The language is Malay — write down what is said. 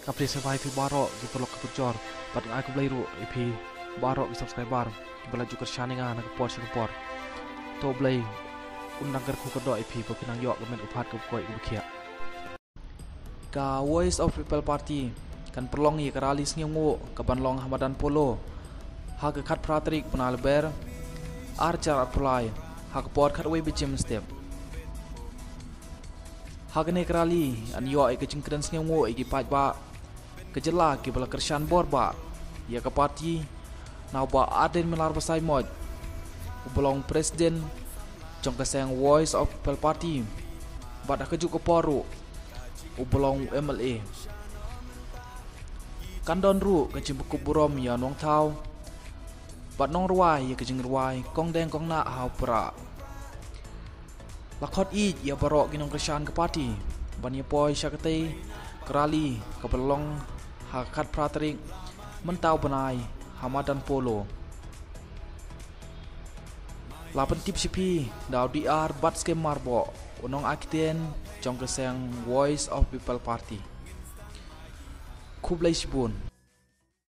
Kapri survive pi baro di perlu kepecor. Pat ngai ku beliru ip baro di subscriber. Bela juga shaninga nak por singapore. To blay undang ker ku kedo ip pinang yok kemen upat ke koi ku kia. Ka Voice of People Party kan perlong ye kerali sngingu ke banlong Hamadan Polo. Ha ke kat pratrik penalber arcar apply ha ke por kat we bicim step. Ha ke ne kerali an yo ke cingkren sngingu ke paj ba kejela ke bela kersan bor ba ya ke parti nau ba aden melar basai mod ubelong presiden jong keseng Voice of People Party bad ke juk ke poru ubelong MLA kandon ru ke cimbuk burom ya nong tau bad nong ruai ya ke jing ruai kong deng kong na hau pra lakot i ya barok ginong kersan ke parti ban ya poi syakate kerali ke belong hakat pratrik mentau benai Hamadan Polo lapan tip sipi dau DR bat skem marbo unong akiten jong keseng Voice of People Party kublai sibun